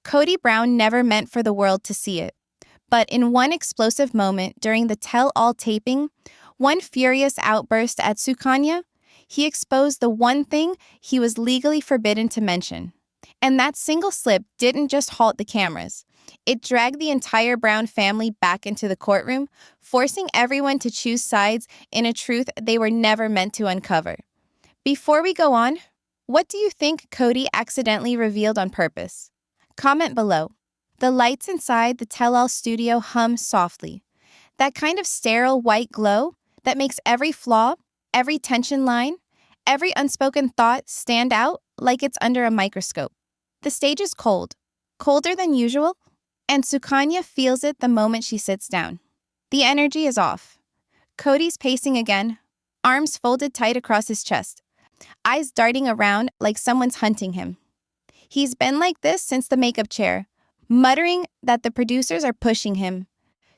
Kody Brown never meant for the world to see it. But in one explosive moment during the tell-all taping, one furious outburst at Sukanya, he exposed the one thing he was legally forbidden to mention. And that single slip didn't just halt the cameras. It dragged the entire Brown family back into the courtroom, forcing everyone to choose sides in a truth they were never meant to uncover. Before we go on, what do you think Kody accidentally revealed on purpose? Comment below. The lights inside the tell-all studio hum softly. That kind of sterile white glow that makes every flaw, every tension line, every unspoken thought stand out like it's under a microscope. The stage is cold, colder than usual, and Sukanya feels it the moment she sits down. The energy is off. Kody's pacing again, arms folded tight across his chest, eyes darting around like someone's hunting him. He's been like this since the makeup chair, muttering that the producers are pushing him,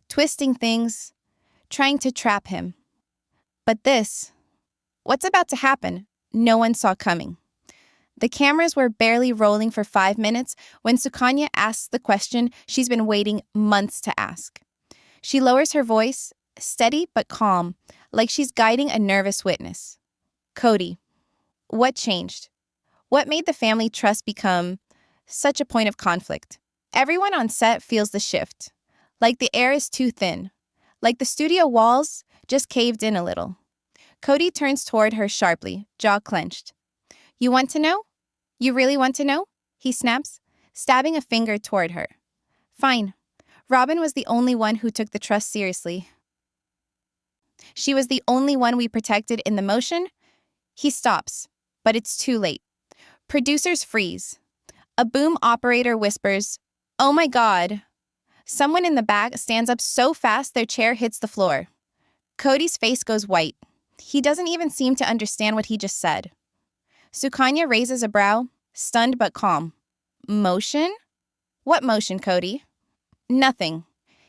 twisting things, trying to trap him. But this, what's about to happen, no one saw coming. The cameras were barely rolling for 5 minutes when Sukanya asks the question she's been waiting months to ask. She lowers her voice, steady but calm, like she's guiding a nervous witness. Kody, what changed? What made the family trust become such a point of conflict? Everyone on set feels the shift, like the air is too thin, like the studio walls just caved in a little. Kody turns toward her sharply, jaw clenched. You want to know? You really want to know? He snaps, stabbing a finger toward her. Fine. Robin was the only one who took the trust seriously. She was the only one we protected in the motion. He stops, but it's too late. Producers freeze. A boom operator whispers, "Oh my God." Someone in the back stands up so fast their chair hits the floor. Kody's face goes white. He doesn't even seem to understand what he just said. Sukanya raises a brow, stunned but calm. Motion? What motion, Kody? Nothing.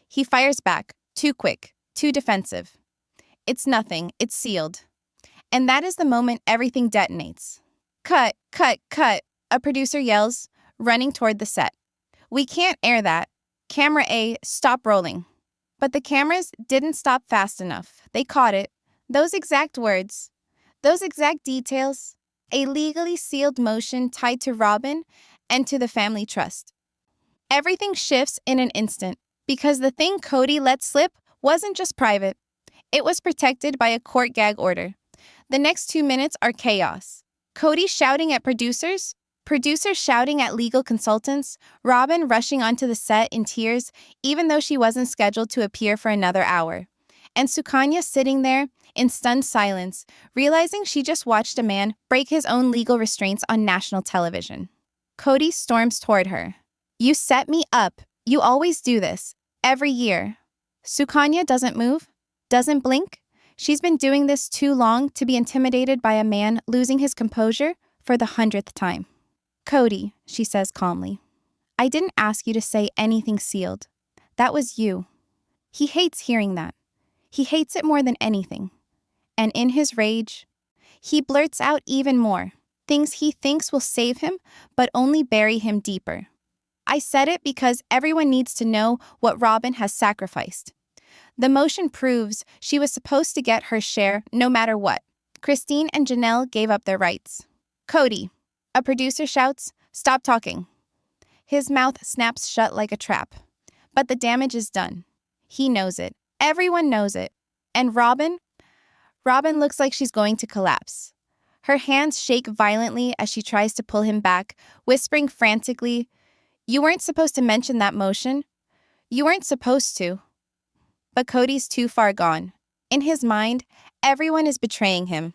He fires back, too quick, too defensive. It's nothing, it's sealed. And that is the moment everything detonates. Cut, cut, cut, a producer yells, running toward the set. We can't air that. Camera A, stop rolling. But the cameras didn't stop fast enough. They caught it. Those exact words. Those exact details. A legally sealed motion tied to Robin and to the family trust. Everything shifts in an instant because the thing Kody let slip wasn't just private. It was protected by a court gag order. The next 2 minutes are chaos. Kody shouting at producers shouting at legal consultants, Robin rushing onto the set in tears even though she wasn't scheduled to appear for another hour. And Sukanya sitting there in stunned silence, realizing she just watched a man break his own legal restraints on national television. Kody storms toward her. You set me up. You always do this. Every year. Sukanya doesn't move, doesn't blink. She's been doing this too long to be intimidated by a man losing his composure for the 100th time. Kody, she says calmly, I didn't ask you to say anything sealed. That was you. He hates hearing that. He hates it more than anything. And in his rage, he blurts out even more, things he thinks will save him, but only bury him deeper. I said it because everyone needs to know what Robin has sacrificed. The motion proves she was supposed to get her share no matter what. Christine and Janelle gave up their rights. Kody, a producer shouts, stop talking. His mouth snaps shut like a trap. But the damage is done. He knows it. Everyone knows it. And Robin looks like she's going to collapse. Her hands shake violently as she tries to pull him back, whispering frantically, You weren't supposed to mention that motion. You weren't supposed to. But Kody's too far gone. In his mind, everyone is betraying him.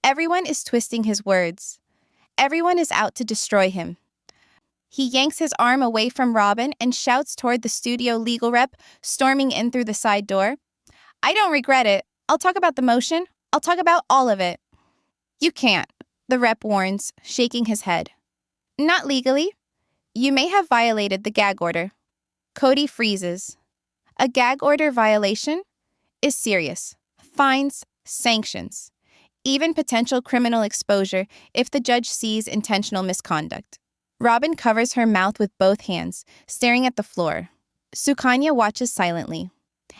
Everyone is twisting his words. Everyone is out to destroy him. He yanks his arm away from Robin and shouts toward the studio legal rep, storming in through the side door. I don't regret it. I'll talk about the motion. I'll talk about all of it. You can't, the rep warns, shaking his head. Not legally. You may have violated the gag order. Kody freezes. A gag order violation is serious. Fines, sanctions, even potential criminal exposure if the judge sees intentional misconduct. Robin covers her mouth with both hands, staring at the floor. Sukanya watches silently.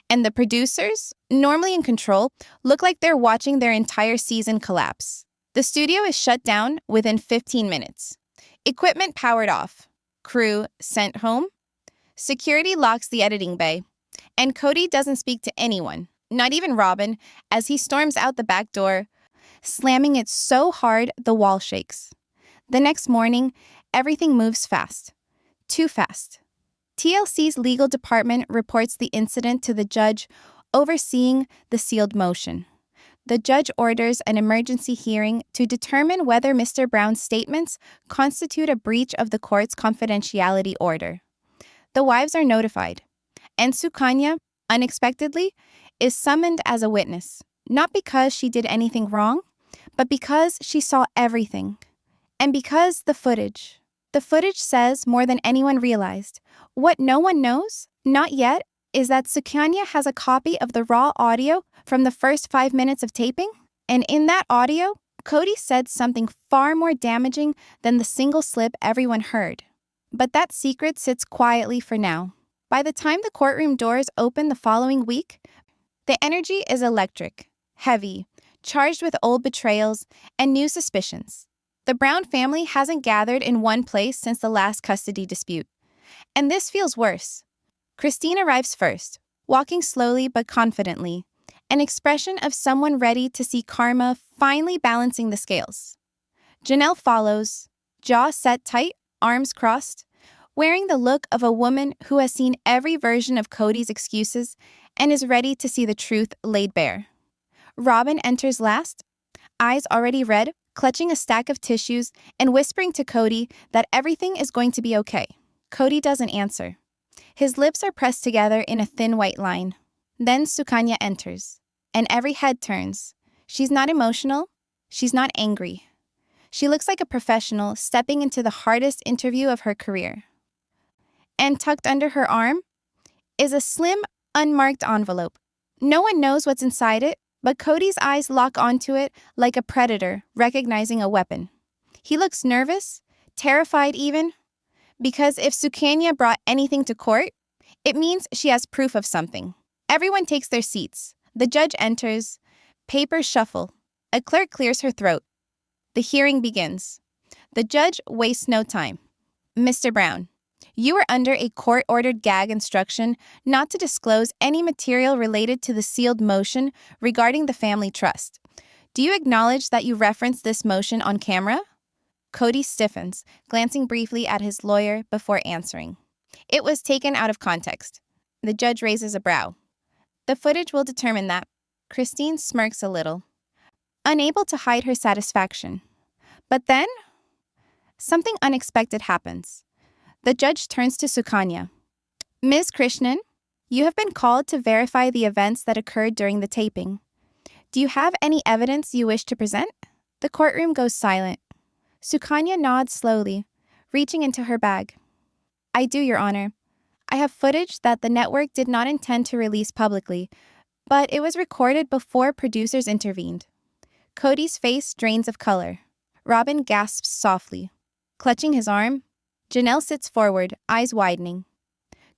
And the producers, normally in control, look like they're watching their entire season collapse. The studio is shut down within 15 minutes. Equipment powered off. Crew sent home. Security locks the editing bay. And Kody doesn't speak to anyone, not even Robin, as he storms out the back door, slamming it so hard the wall shakes. The next morning, everything moves fast. Too fast. TLC's legal department reports the incident to the judge overseeing the sealed motion. The judge orders an emergency hearing to determine whether Mr. Brown's statements constitute a breach of the court's confidentiality order. The wives are notified, and Sukanya, unexpectedly, is summoned as a witness, not because she did anything wrong, but because she saw everything. And because the footage says more than anyone realized. What no one knows, not yet, is that Sukanya has a copy of the raw audio from the first 5 minutes of taping. And in that audio, Kody said something far more damaging than the single slip everyone heard. But that secret sits quietly for now. By the time the courtroom doors open the following week, the energy is electric, heavy, charged with old betrayals and new suspicions. The Brown family hasn't gathered in one place since the last custody dispute. And this feels worse. Christine arrives first, walking slowly but confidently, an expression of someone ready to see karma finally balancing the scales. Janelle follows, jaw set tight, arms crossed, wearing the look of a woman who has seen every version of Kody's excuses and is ready to see the truth laid bare. Robin enters last, eyes already red, clutching a stack of tissues and whispering to Kody that everything is going to be okay. Kody doesn't answer. His lips are pressed together in a thin white line. Then Sukanya enters, and every head turns. She's not emotional. She's not angry. She looks like a professional stepping into the hardest interview of her career. And tucked under her arm is a slim, unmarked envelope. No one knows what's inside it, but Kody's eyes lock onto it like a predator recognizing a weapon. He looks nervous, terrified even, because if Sukanya brought anything to court, it means she has proof of something. Everyone takes their seats. The judge enters. Papers shuffle. A clerk clears her throat. The hearing begins. The judge wastes no time. Mr. Brown, you are under a court-ordered gag instruction not to disclose any material related to the sealed motion regarding the family trust. Do you acknowledge that you referenced this motion on camera? Kody stiffens, glancing briefly at his lawyer before answering. It was taken out of context. The judge raises a brow. The footage will determine that. Christine smirks a little, unable to hide her satisfaction. But then, something unexpected happens. The judge turns to Sukanya. Ms. Krishnan, you have been called to verify the events that occurred during the taping. Do you have any evidence you wish to present? The courtroom goes silent. Sukanya nods slowly, reaching into her bag. I do, Your Honor. I have footage that the network did not intend to release publicly, but it was recorded before producers intervened. Kody's face drains of color. Robin gasps softly. Clutching his arm, Janelle sits forward, eyes widening.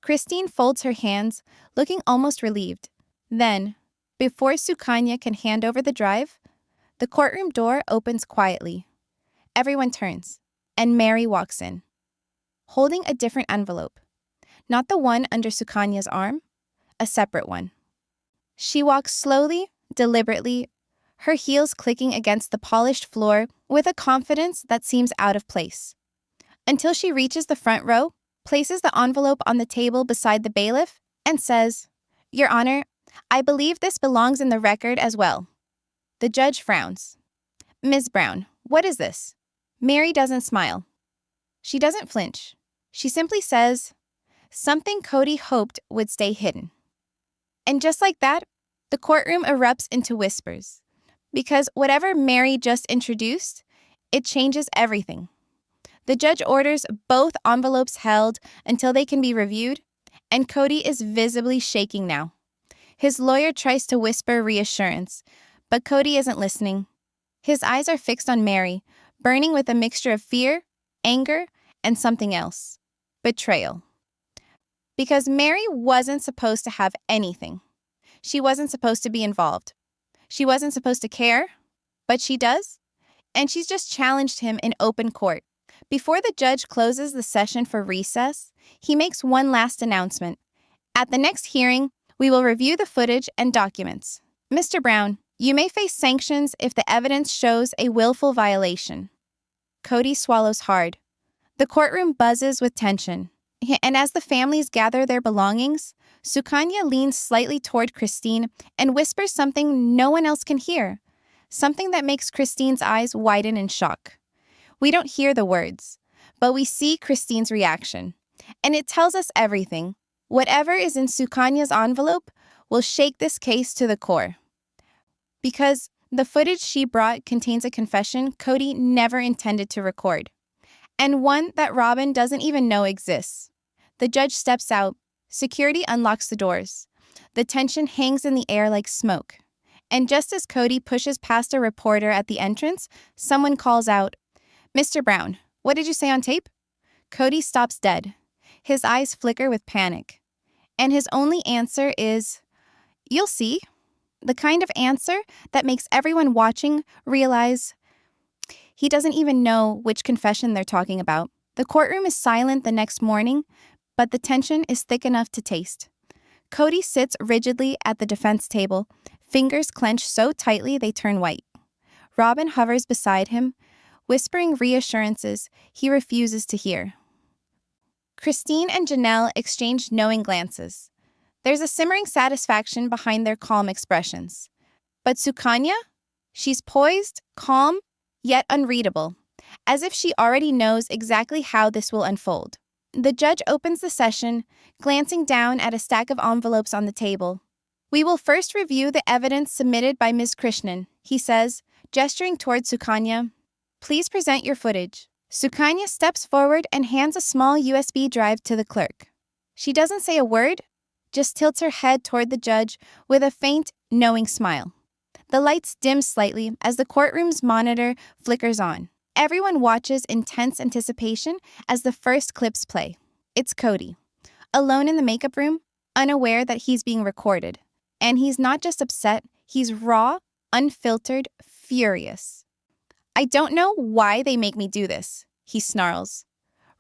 Christine folds her hands, looking almost relieved. Then, before Sukanya can hand over the drive, the courtroom door opens quietly. Everyone turns, and Mary walks in, holding a different envelope. Not the one under Sukanya's arm, a separate one. She walks slowly, deliberately, her heels clicking against the polished floor with a confidence that seems out of place. Until she reaches the front row, places the envelope on the table beside the bailiff, and says, Your Honor, I believe this belongs in the record as well. The judge frowns. Ms. Brown, what is this? Mary doesn't smile. She doesn't flinch. She simply says, something Kody hoped would stay hidden. And just like that, the courtroom erupts into whispers. Because whatever Mary just introduced, it changes everything. The judge orders both envelopes held until they can be reviewed, and Kody is visibly shaking now. His lawyer tries to whisper reassurance, but Kody isn't listening. His eyes are fixed on Mary, burning with a mixture of fear, anger, and something else: betrayal. Because Mary wasn't supposed to have anything. She wasn't supposed to be involved. She wasn't supposed to care, but she does, and she's just challenged him in open court. Before the judge closes the session for recess, he makes one last announcement. At the next hearing, we will review the footage and documents. Mr. Brown, you may face sanctions if the evidence shows a willful violation. Kody swallows hard. The courtroom buzzes with tension. And as the families gather their belongings, Sukanya leans slightly toward Christine and whispers something no one else can hear, something that makes Christine's eyes widen in shock. We don't hear the words, but we see Christine's reaction, and it tells us everything. Whatever is in Sukanya's envelope will shake this case to the core. Because the footage she brought contains a confession Kody never intended to record, and one that Robin doesn't even know exists. The judge steps out. Security unlocks the doors. The tension hangs in the air like smoke. And just as Kody pushes past a reporter at the entrance, someone calls out, "Mr. Brown, what did you say on tape?" Kody stops dead. His eyes flicker with panic. And his only answer is, "You'll see." The kind of answer that makes everyone watching realize he doesn't even know which confession they're talking about. The courtroom is silent the next morning, but the tension is thick enough to taste. Kody sits rigidly at the defense table, fingers clenched so tightly they turn white. Robin hovers beside him, whispering reassurances he refuses to hear. Christine and Janelle exchange knowing glances. There's a simmering satisfaction behind their calm expressions. But Sukanya? She's poised, calm, yet unreadable, as if she already knows exactly how this will unfold. The judge opens the session, glancing down at a stack of envelopes on the table. "We will first review the evidence submitted by Ms. Krishnan," he says, gesturing toward Sukanya. "Please present your footage." Sukanya steps forward and hands a small USB drive to the clerk. She doesn't say a word, just tilts her head toward the judge with a faint, knowing smile. The lights dim slightly as the courtroom's monitor flickers on. Everyone watches in tense anticipation as the first clips play. It's Kody, alone in the makeup room, unaware that he's being recorded. And he's not just upset, he's raw, unfiltered, furious. "I don't know why they make me do this," he snarls.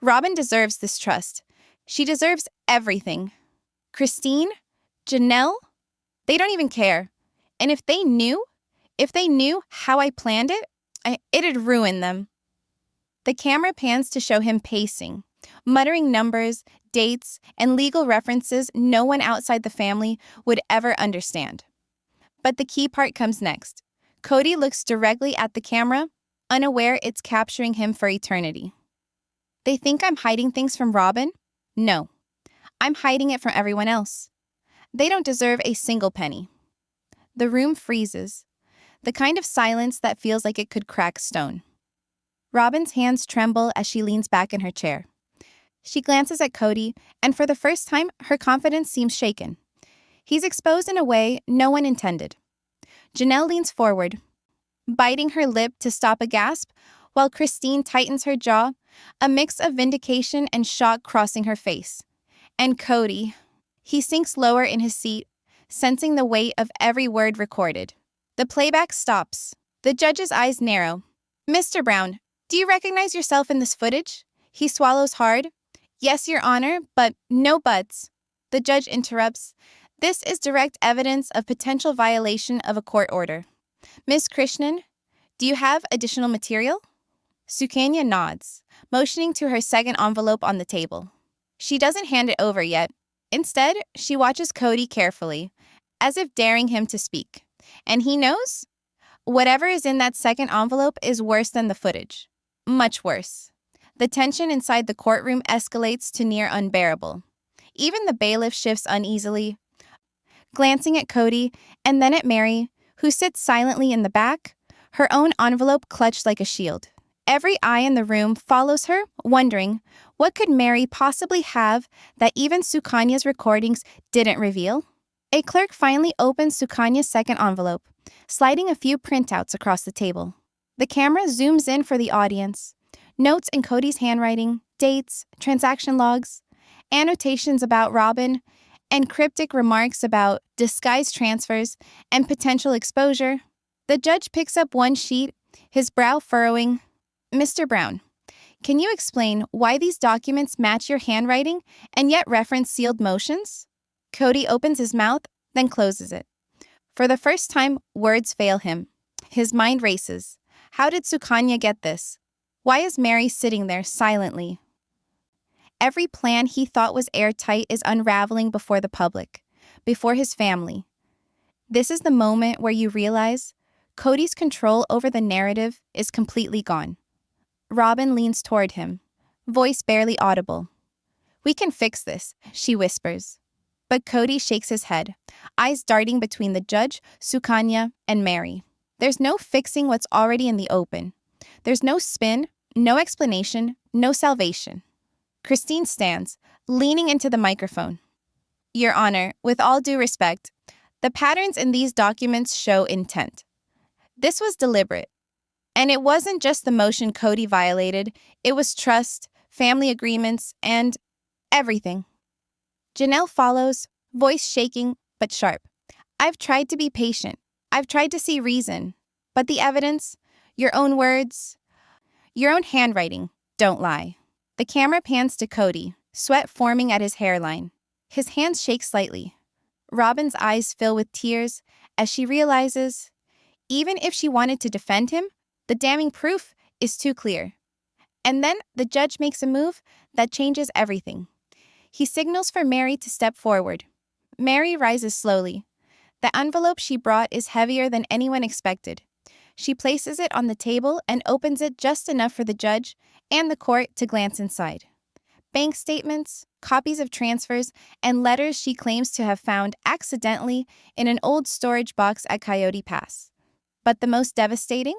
Robin deserves this trust. She deserves everything. Christine, Janelle, they don't even care. And if they knew how I planned it, it'd ruin them. The camera pans to show him pacing, muttering numbers, dates, and legal references no one outside the family would ever understand. But the key part comes next. Kody looks directly at the camera, unaware it's capturing him for eternity. "They think I'm hiding things from Robin? No. I'm hiding it from everyone else. They don't deserve a single penny." The room freezes, the kind of silence that feels like it could crack stone. Robin's hands tremble as she leans back in her chair. She glances at Kody, and for the first time, her confidence seems shaken. He's exposed in a way no one intended. Janelle leans forward, biting her lip to stop a gasp, while Christine tightens her jaw, a mix of vindication and shock crossing her face. And Kody, he sinks lower in his seat, sensing the weight of every word recorded. The playback stops. The judge's eyes narrow. "Mr. Brown, do you recognize yourself in this footage?" He swallows hard. "Yes, Your Honor, but no buts." The judge interrupts. "This is direct evidence of potential violation of a court order. Ms. Krishnan, do you have additional material?" Sukanya nods, motioning to her second envelope on the table. She doesn't hand it over yet. Instead, she watches Kody carefully, as if daring him to speak. And he knows? Whatever is in that second envelope is worse than the footage. Much worse. The tension inside the courtroom escalates to near unbearable. Even the bailiff shifts uneasily, glancing at Kody and then at Mary, who sits silently in the back, her own envelope clutched like a shield. Every eye in the room follows her, wondering, what could Mary possibly have that even Sukanya's recordings didn't reveal? A clerk finally opens Sukanya's second envelope, sliding a few printouts across the table. The camera zooms in for the audience. Notes in Kody's handwriting, dates, transaction logs, annotations about Robin, and cryptic remarks about disguised transfers and potential exposure. The judge picks up one sheet, his brow furrowing. Mr. Brown, can you explain why these documents match your handwriting and yet reference sealed motions? Kody opens his mouth, then closes it. For the first time, words fail him. His mind races. How did Sukanya get this? Why is Mary sitting there silently? Every plan he thought was airtight is unraveling before the public, before his family. This is the moment where you realize Kody's control over the narrative is completely gone. Robin leans toward him, voice barely audible. "We can fix this," she whispers. But Kody shakes his head, eyes darting between the judge, Sukanya, and Mary. There's no fixing what's already in the open. There's no spin, no explanation, no salvation. Christine stands, leaning into the microphone. "Your Honor, with all due respect, the patterns in these documents show intent. This was deliberate. And it wasn't just the motion Kody violated, it was trust, family agreements, and everything." Janelle follows, voice shaking but sharp. "I've tried to be patient. I've tried to see reason. But the evidence, your own words, your own handwriting, don't lie." The camera pans to Kody, sweat forming at his hairline. His hands shake slightly. Robin's eyes fill with tears as she realizes, even if she wanted to defend him, the damning proof is too clear. And then the judge makes a move that changes everything. He signals for Mary to step forward. Mary rises slowly. The envelope she brought is heavier than anyone expected. She places it on the table and opens it just enough for the judge and the court to glance inside. Bank statements, copies of transfers, and letters she claims to have found accidentally in an old storage box at Coyote Pass. But the most devastating?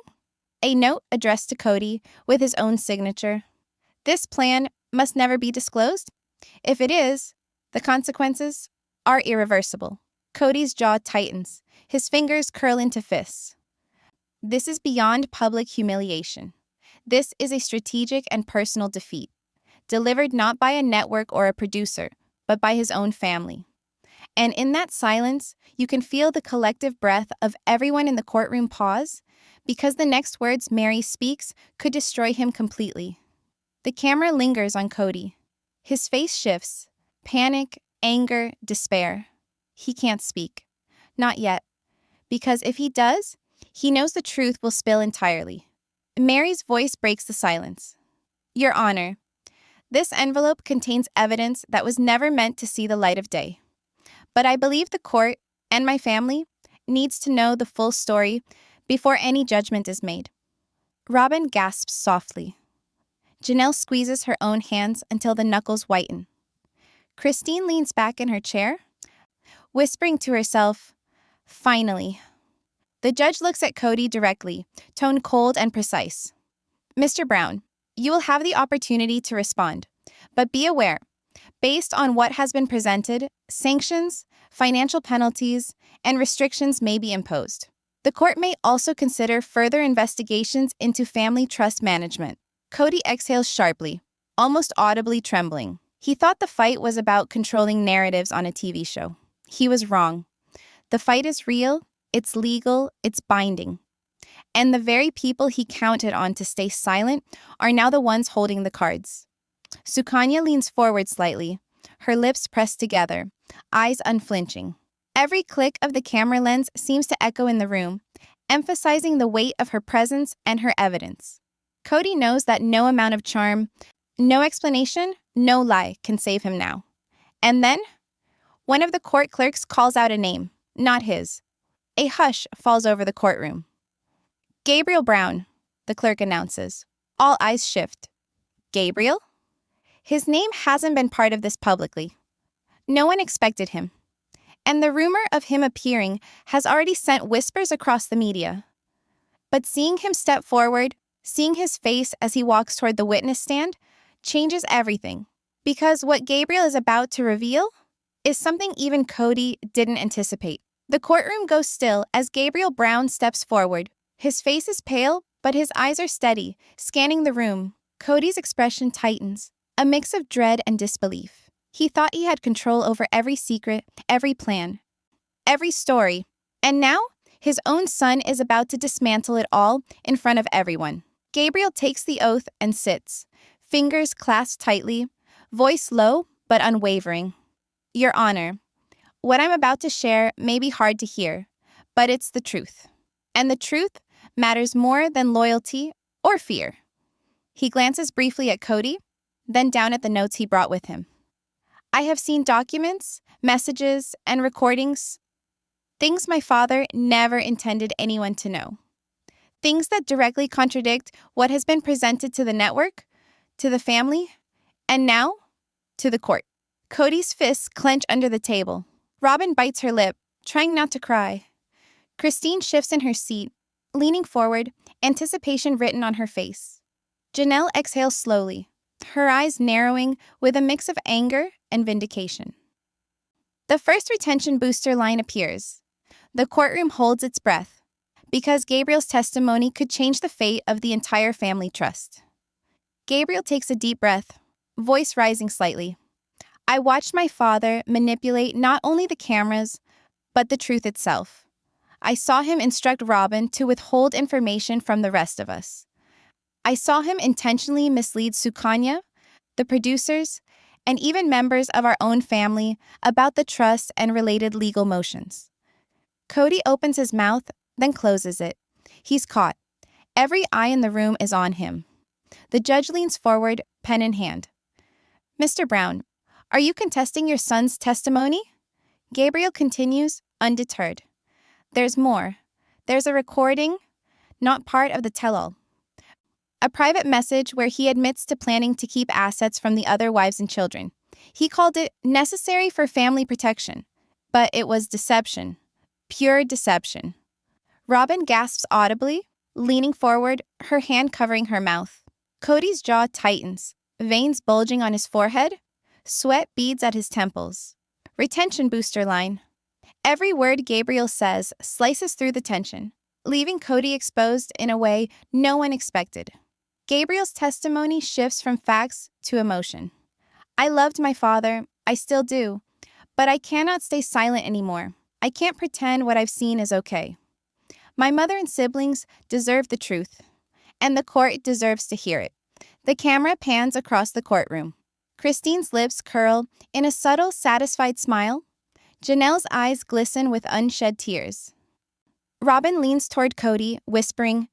A note addressed to Kody with his own signature. "This plan must never be disclosed. If it is, the consequences are irreversible." Kody's jaw tightens, his fingers curl into fists. This is beyond public humiliation. This is a strategic and personal defeat, delivered not by a network or a producer, but by his own family. And in that silence, you can feel the collective breath of everyone in the courtroom pause, because the next words Mary speaks could destroy him completely. The camera lingers on Kody. His face shifts. Panic, anger, despair. He can't speak. Not yet. Because if he does, he knows the truth will spill entirely. Mary's voice breaks the silence. "Your Honor, this envelope contains evidence that was never meant to see the light of day. But I believe the court, and my family, needs to know the full story before any judgment is made." Robin gasps softly. Janelle squeezes her own hands until the knuckles whiten. Christine leans back in her chair, whispering to herself, "Finally." The judge looks at Kody directly, tone cold and precise. "Mr. Brown, you will have the opportunity to respond, but be aware, based on what has been presented, sanctions, financial penalties, and restrictions may be imposed. The court may also consider further investigations into family trust management." Kody exhales sharply, almost audibly trembling. He thought the fight was about controlling narratives on a TV show. He was wrong. The fight is real, it's legal, it's binding. And the very people he counted on to stay silent are now the ones holding the cards. Sukanya leans forward slightly, her lips pressed together, eyes unflinching. Every click of the camera lens seems to echo in the room, emphasizing the weight of her presence and her evidence. Kody knows that no amount of charm, no explanation, no lie can save him now. And then, one of the court clerks calls out a name, not his. A hush falls over the courtroom. "Gabriel Brown," the clerk announces. All eyes shift. Gabriel? His name hasn't been part of this publicly. No one expected him. And the rumor of him appearing has already sent whispers across the media. But seeing him step forward, seeing his face as he walks toward the witness stand, changes everything. Because what Gabriel is about to reveal is something even Kody didn't anticipate. The courtroom goes still as Gabriel Brown steps forward. His face is pale, but his eyes are steady, scanning the room. Kody's expression tightens. a mix of dread and disbelief. He thought he had control over every secret, every plan, every story. And now, his own son is about to dismantle it all in front of everyone. Gabriel takes the oath and sits, fingers clasped tightly, voice low but unwavering. Your Honor, what I'm about to share may be hard to hear, but it's the truth. And the truth matters more than loyalty or fear. He glances briefly at Kody, then down at the notes he brought with him. I have seen documents, messages, and recordings, things my father never intended anyone to know. Things that directly contradict what has been presented to the network, to the family, and now, to the court. Kody's fists clench under the table. Robin bites her lip, trying not to cry. Christine shifts in her seat, leaning forward, anticipation written on her face. Janelle exhales slowly, her eyes narrowing with a mix of anger and vindication. The first retention booster line appears. The courtroom holds its breath, because Gabriel's testimony could change the fate of the entire family trust. Gabriel takes a deep breath, voice rising slightly. I watched my father manipulate not only the cameras, but the truth itself. I saw him instruct Robin to withhold information from the rest of us. I saw him intentionally mislead Sukanya, the producers, and even members of our own family about the trust and related legal motions. Kody opens his mouth, then closes it. He's caught. Every eye in the room is on him. The judge leans forward, pen in hand. Mr. Brown, are you contesting your son's testimony? Gabriel continues, undeterred. There's more. There's a recording, not part of the tell-all. A private message where he admits to planning to keep assets from the other wives and children. He called it necessary for family protection, but it was deception. Pure deception. Robin gasps audibly, leaning forward, her hand covering her mouth. Kody's jaw tightens, veins bulging on his forehead, sweat beads at his temples. Retention booster line. Every word Gabriel says slices through the tension, leaving Kody exposed in a way no one expected. Gabriel's testimony shifts from facts to emotion. I loved my father, I still do, but I cannot stay silent anymore. I can't pretend what I've seen is okay. My mother and siblings deserve the truth, and the court deserves to hear it. The camera pans across the courtroom. Christine's lips curl in a subtle, satisfied smile. Janelle's eyes glisten with unshed tears. Robin leans toward Kody, whispering,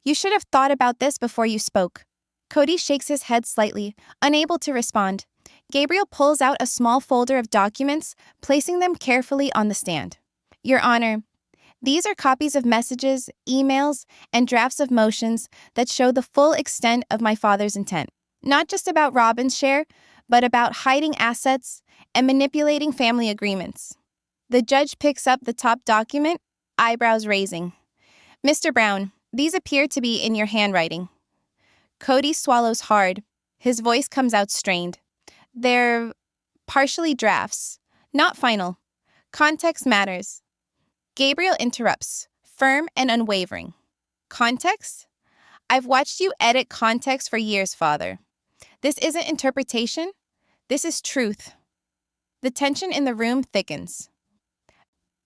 You should have thought about this before you spoke. Kody shakes his head slightly, unable to respond. Gabriel pulls out a small folder of documents, placing them carefully on the stand. Your Honor, these are copies of messages, emails, and drafts of motions that show the full extent of my father's intent. Not just about Robin's share, but about hiding assets and manipulating family agreements. The judge picks up the top document, eyebrows raising. Mr. Brown, these appear to be in your handwriting. Kody swallows hard. His voice comes out strained. They're partially drafts, not final. Context matters. Gabriel interrupts, firm and unwavering. Context? I've watched you edit context for years, Father. This isn't interpretation. This is truth. The tension in the room thickens.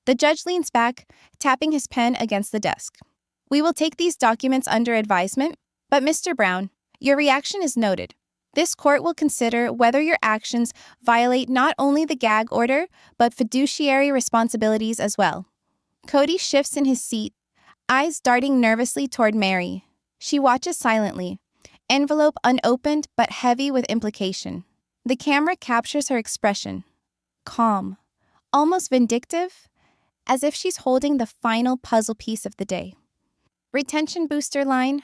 The judge leans back, tapping his pen against the desk. We will take these documents under advisement, but Mr. Brown, your reaction is noted. This court will consider whether your actions violate not only the gag order, but fiduciary responsibilities as well. Kody shifts in his seat, eyes darting nervously toward Mary. She watches silently, envelope unopened but heavy with implication. The camera captures her expression. Calm, almost vindictive, as if she's holding the final puzzle piece of the day. Retention booster line.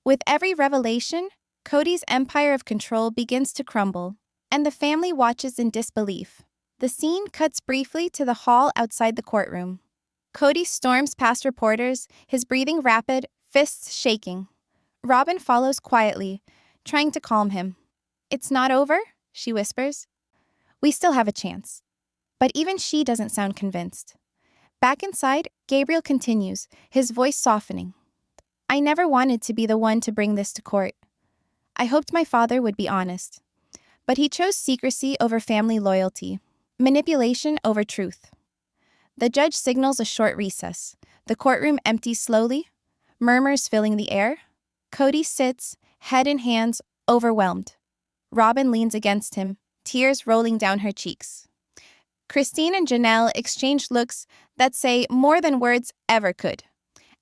With every revelation, Kody's empire of control begins to crumble, and the family watches in disbelief. The scene cuts briefly to the hall outside the courtroom. Kody storms past reporters, his breathing rapid, fists shaking. Robin follows quietly, trying to calm him. It's not over, she whispers. We still have a chance. But even she doesn't sound convinced. Back inside, Gabriel continues, his voice softening. I never wanted to be the one to bring this to court. I hoped my father would be honest. But he chose secrecy over family loyalty, manipulation over truth. The judge signals a short recess. The courtroom empties slowly, murmurs filling the air. Kody sits, head in hands, overwhelmed. Robin leans against him, tears rolling down her cheeks. Christine and Janelle exchange looks that say more than words ever could.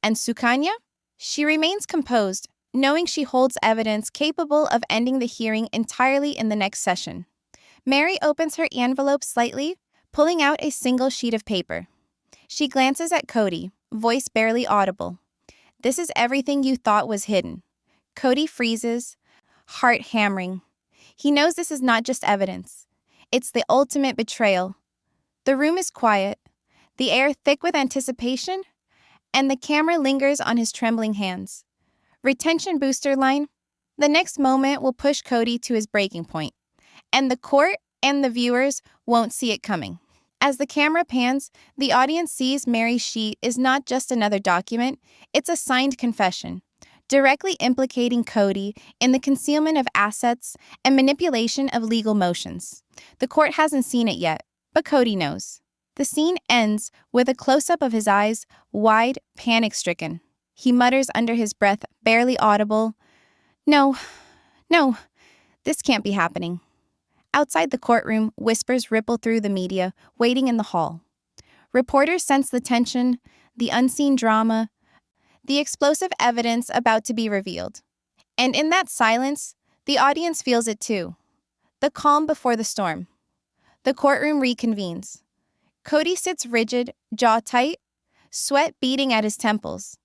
And Sukanya? She remains composed, knowing she holds evidence capable of ending the hearing entirely in the next session. Mary opens her envelope slightly, pulling out a single sheet of paper. She glances at Kody, voice barely audible. "This is everything you thought was hidden." Kody freezes, heart hammering. He knows this is not just evidence. It's the ultimate betrayal. The room is quiet, the air thick with anticipation, and the camera lingers on his trembling hands. Retention booster line. The next moment will push Kody to his breaking point, and the court and the viewers won't see it coming. As the camera pans, the audience sees Mary's sheet is not just another document, it's a signed confession, directly implicating Kody in the concealment of assets and manipulation of legal motions. The court hasn't seen it yet, but Kody knows. The scene ends with a close-up of his eyes, wide, panic-stricken. He mutters under his breath, barely audible, No, this can't be happening." Outside the courtroom, whispers ripple through the media, waiting in the hall. Reporters sense the tension, the unseen drama, the explosive evidence about to be revealed. And in that silence, the audience feels it too. The calm before the storm. The courtroom reconvenes. Kody sits rigid, jaw tight, sweat beading at his temples.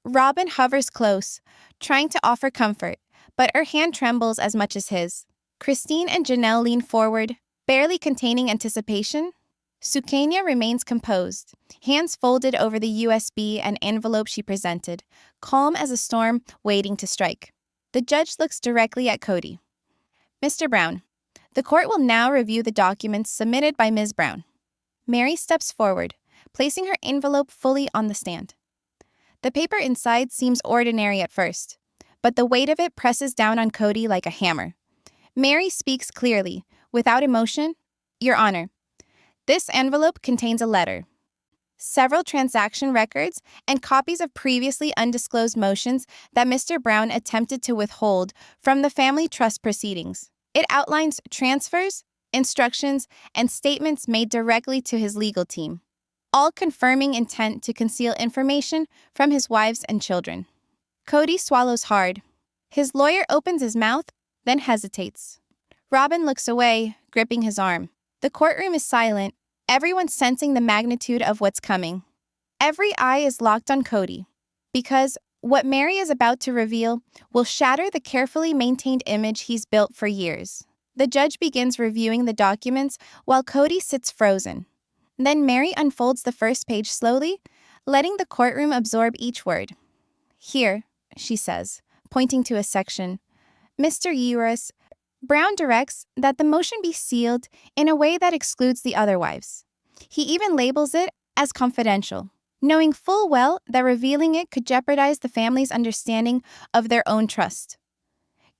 Robin hovers close, trying to offer comfort, but her hand trembles as much as his. Christine and Janelle lean forward, barely containing anticipation. Sukanya remains composed, hands folded over the USB and envelope she presented, calm as a storm waiting to strike. The judge looks directly at Kody. "Mr. Brown, the court will now review the documents submitted by Ms. Brown." Mary steps forward, placing her envelope fully on the stand. The paper inside seems ordinary at first, but the weight of it presses down on Kody like a hammer. Mary speaks clearly, without emotion. "Your Honor, this envelope contains a letter, several transaction records, and copies of previously undisclosed motions that Mr. Brown attempted to withhold from the family trust proceedings. It outlines transfers, instructions, and statements made directly to his legal team, all confirming intent to conceal information from his wives and children." Kody swallows hard. His lawyer opens his mouth, then hesitates. Robin looks away, gripping his arm. The courtroom is silent, everyone sensing the magnitude of what's coming. Every eye is locked on Kody, because what Mary is about to reveal will shatter the carefully maintained image he's built for years. The judge begins reviewing the documents while Kody sits frozen. Then Mary unfolds the first page slowly, letting the courtroom absorb each word. "Here," she says, pointing to a section, "Mr. Uris, Brown directs that the motion be sealed in a way that excludes the other wives. He even labels it as confidential, knowing full well that revealing it could jeopardize the family's understanding of their own trust."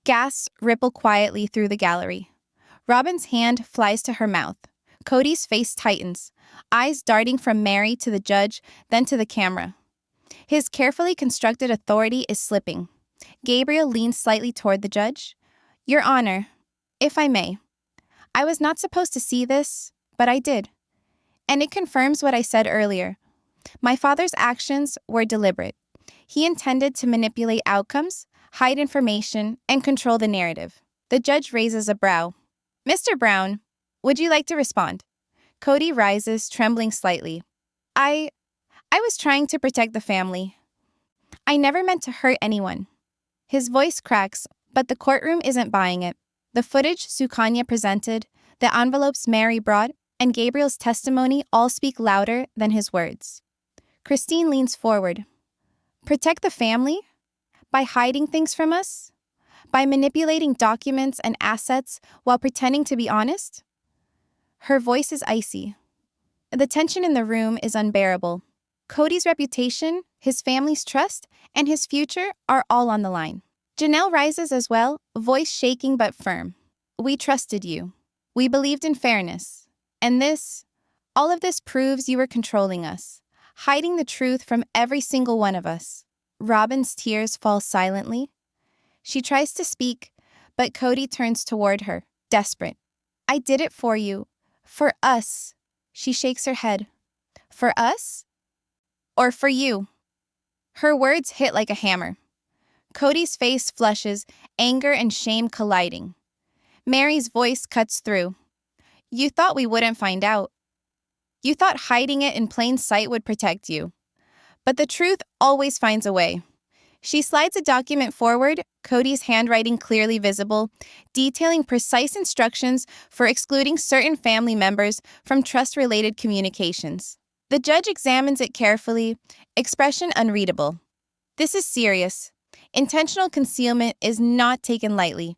Gasps ripple quietly through the gallery. Robin's hand flies to her mouth. Kody's face tightens, eyes darting from Mary to the judge, then to the camera. His carefully constructed authority is slipping. Gabriel leans slightly toward the judge. "Your Honor, if I may, I was not supposed to see this, but I did. And it confirms what I said earlier. My father's actions were deliberate. He intended to manipulate outcomes, hide information, and control the narrative." The judge raises a brow. "Mr. Brown, would you like to respond?" Kody rises, trembling slightly. I was trying to protect the family. I never meant to hurt anyone." His voice cracks, but the courtroom isn't buying it. The footage Sukanya presented, the envelopes Mary brought, and Gabriel's testimony all speak louder than his words. Christine leans forward. "Protect the family? By hiding things from us? By manipulating documents and assets while pretending to be honest?" Her voice is icy. The tension in the room is unbearable. Kody's reputation, his family's trust, and his future are all on the line. Janelle rises as well, voice shaking but firm. We trusted you. We believed in fairness. And all of this proves you were controlling us, hiding the truth from every single one of us. Robin's tears fall silently. She tries to speak, but Kody turns toward her, desperate. I did it for you. For us. She shakes her head. For us? Or for you? Her words hit like a hammer. Kody's face flushes, anger and shame colliding. Mary's voice cuts through. You thought we wouldn't find out. You thought hiding it in plain sight would protect you. But the truth always finds a way. She slides a document forward, Kody's handwriting clearly visible, detailing precise instructions for excluding certain family members from trust-related communications. The judge examines it carefully, expression unreadable. This is serious. Intentional concealment is not taken lightly.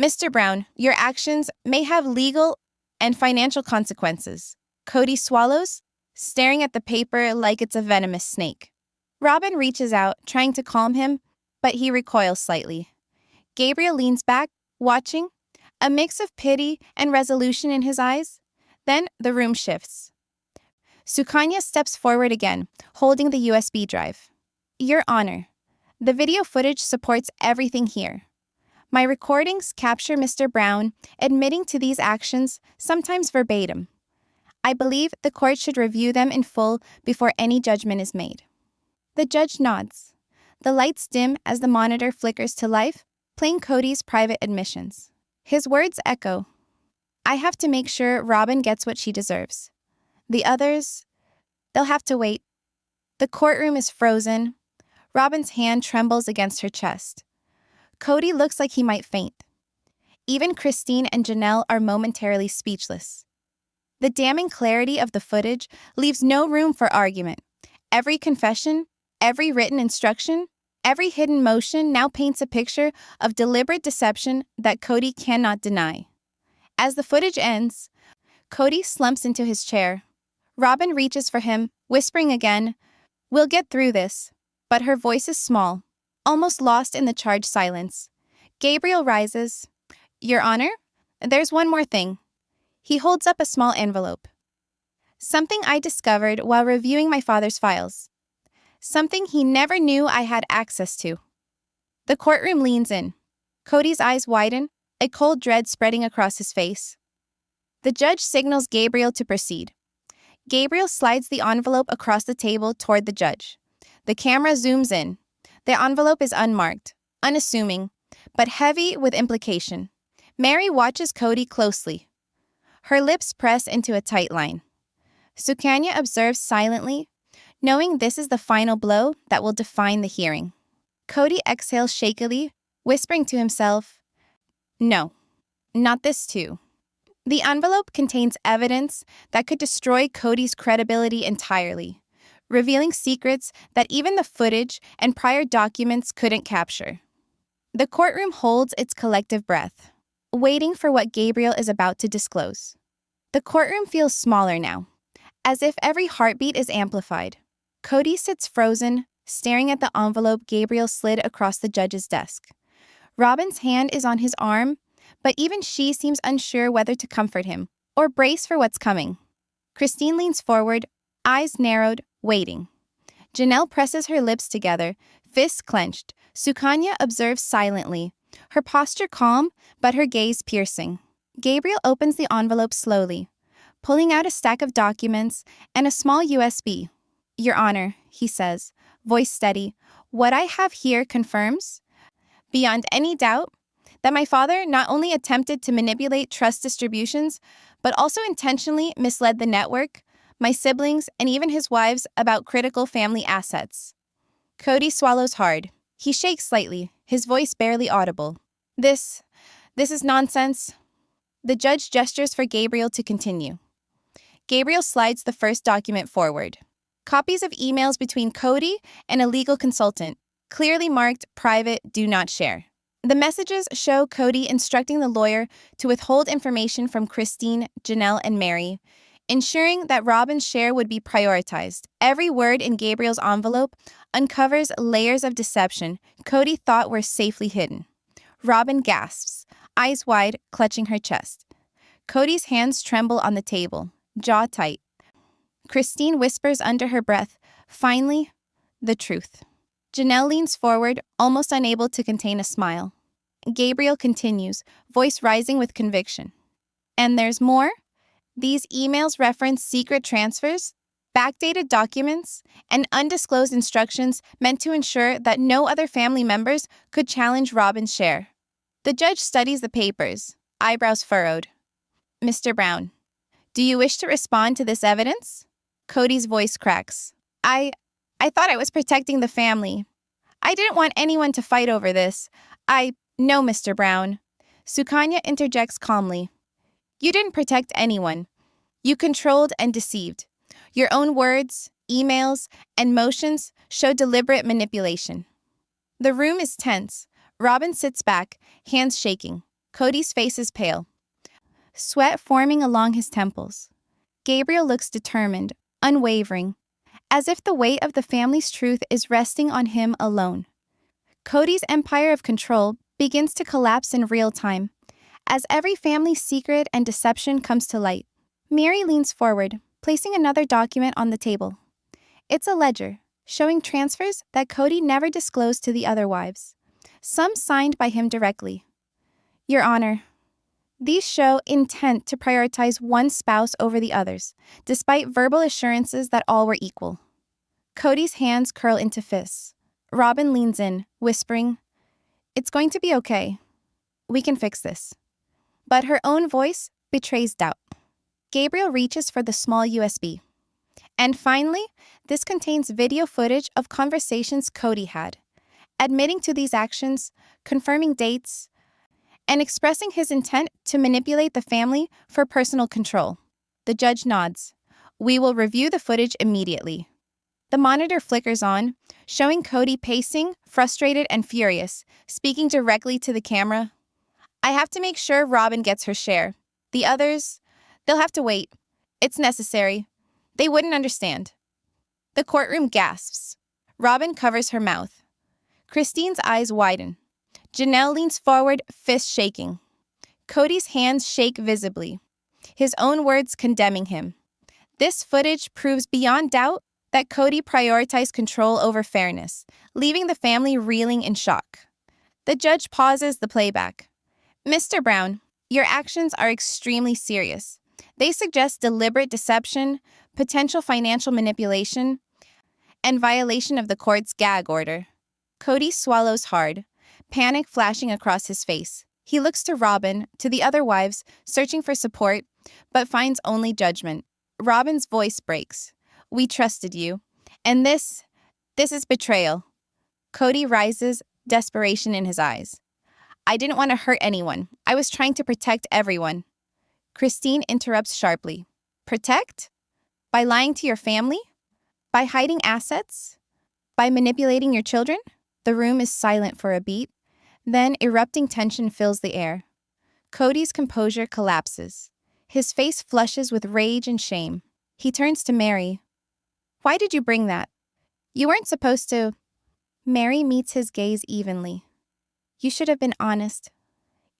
Mr. Brown, your actions may have legal and financial consequences. Kody swallows, staring at the paper like it's a venomous snake. Robin reaches out, trying to calm him, but he recoils slightly. Gabriel leans back, watching, a mix of pity and resolution in his eyes. Then the room shifts. Sukanya steps forward again, holding the USB drive. Your Honor, the video footage supports everything here. My recordings capture Mr. Brown admitting to these actions, sometimes verbatim. I believe the court should review them in full before any judgment is made. The judge nods. The lights dim as the monitor flickers to life, playing Kody's private admissions. His words echo. I have to make sure Robin gets what she deserves. The others, they'll have to wait. The courtroom is frozen. Robin's hand trembles against her chest. Kody looks like he might faint. Even Christine and Janelle are momentarily speechless. The damning clarity of the footage leaves no room for argument. Every confession, every written instruction, every hidden motion now paints a picture of deliberate deception that Kody cannot deny. As the footage ends, Kody slumps into his chair. Robin reaches for him, whispering again, "We'll get through this." But her voice is small, almost lost in the charged silence. Gabriel rises. Your Honor, there's one more thing. He holds up a small envelope. Something I discovered while reviewing my father's files. Something he never knew I had access to. The courtroom leans in. Kody's eyes widen, a cold dread spreading across his face. The judge signals Gabriel to proceed. Gabriel slides the envelope across the table toward the judge. The camera zooms in. The envelope is unmarked, unassuming, but heavy with implication. Mary watches Kody closely. Her lips press into a tight line. Sukanya observes silently, knowing this is the final blow that will define the hearing. Kody exhales shakily, whispering to himself, No, not this too. The envelope contains evidence that could destroy Kody's credibility entirely, revealing secrets that even the footage and prior documents couldn't capture. The courtroom holds its collective breath, waiting for what Gabriel is about to disclose. The courtroom feels smaller now, as if every heartbeat is amplified. Kody sits frozen, staring at the envelope Gabriel slid across the judge's desk. Robin's hand is on his arm, but even she seems unsure whether to comfort him or brace for what's coming. Christine leans forward, eyes narrowed, waiting. Janelle presses her lips together, fists clenched. Sukanya observes silently, her posture calm, but her gaze piercing. Gabriel opens the envelope slowly, pulling out a stack of documents and a small USB. Your Honor, he says, voice steady, what I have here confirms, beyond any doubt, that my father not only attempted to manipulate trust distributions, but also intentionally misled the network, my siblings, and even his wives about critical family assets. Kody swallows hard. He shakes slightly, his voice barely audible. This is nonsense. The judge gestures for Gabriel to continue. Gabriel slides the first document forward. Copies of emails between Kody and a legal consultant, clearly marked private, do not share. The messages show Kody instructing the lawyer to withhold information from Christine, Janelle, and Mary, ensuring that Robin's share would be prioritized. Every word in Gabriel's envelope uncovers layers of deception Kody thought were safely hidden. Robin gasps, eyes wide, clutching her chest. Kody's hands tremble on the table, jaw tight. Christine whispers under her breath, finally, the truth. Janelle leans forward, almost unable to contain a smile. Gabriel continues, voice rising with conviction. And there's more? These emails reference secret transfers, backdated documents, and undisclosed instructions meant to ensure that no other family members could challenge Robin's share. The judge studies the papers, eyebrows furrowed. Mr. Brown, do you wish to respond to this evidence? Kody's voice cracks. I thought I was protecting the family. I didn't want anyone to fight over this. No, Mr. Brown. Sukanya interjects calmly. You didn't protect anyone. You controlled and deceived. Your own words, emails, and motions show deliberate manipulation. The room is tense. Robin sits back, hands shaking. Kody's face is pale, sweat forming along his temples. Gabriel looks determined, unwavering, as if the weight of the family's truth is resting on him alone. Kody's empire of control begins to collapse in real time, as every family's secret and deception comes to light. Mary leans forward, placing another document on the table. It's a ledger, showing transfers that Kody never disclosed to the other wives, some signed by him directly. Your Honor, these show intent to prioritize one spouse over the others, despite verbal assurances that all were equal. Kody's hands curl into fists. Robin leans in, whispering, It's going to be okay. We can fix this. But her own voice betrays doubt. Gabriel reaches for the small USB. And finally, this contains video footage of conversations Kody had, admitting to these actions, confirming dates, and expressing his intent to manipulate the family for personal control. The judge nods. We will review the footage immediately. The monitor flickers on, showing Kody pacing, frustrated and furious, speaking directly to the camera. I have to make sure Robin gets her share. The others, they'll have to wait. It's necessary. They wouldn't understand. The courtroom gasps. Robin covers her mouth. Christine's eyes widen. Janelle leans forward, fist shaking. Kody's hands shake visibly, his own words condemning him. This footage proves beyond doubt that Kody prioritized control over fairness, leaving the family reeling in shock. The judge pauses the playback. Mr. Brown, your actions are extremely serious. They suggest deliberate deception, potential financial manipulation, and violation of the court's gag order. Kody swallows hard, panic flashing across his face. He looks to Robin, to the other wives, searching for support, but finds only judgment. Robin's voice breaks. We trusted you. And this is betrayal. Kody rises, desperation in his eyes. I didn't want to hurt anyone. I was trying to protect everyone. Christine interrupts sharply. Protect? By lying to your family? By hiding assets? By manipulating your children? The room is silent for a beat. Then erupting tension fills the air. Kody's composure collapses. His face flushes with rage and shame. He turns to Mary. Why did you bring that? You weren't supposed to. Mary meets his gaze evenly. You should have been honest.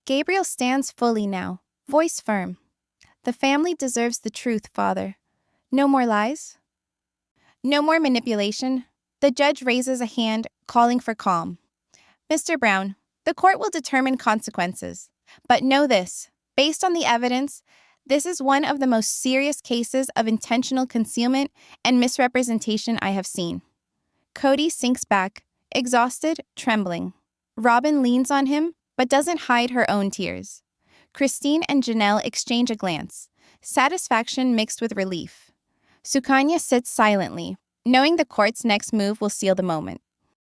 Gabriel stands fully now, voice firm. The family deserves the truth, Father. No more lies? No more manipulation. The judge raises a hand, calling for calm. Mr. Brown, the court will determine consequences. But know this, based on the evidence, this is one of the most serious cases of intentional concealment and misrepresentation I have seen. Kody sinks back, exhausted, trembling. Robin leans on him, but doesn't hide her own tears. Christine and Janelle exchange a glance, satisfaction mixed with relief. Sukanya sits silently, knowing the court's next move will seal the moment.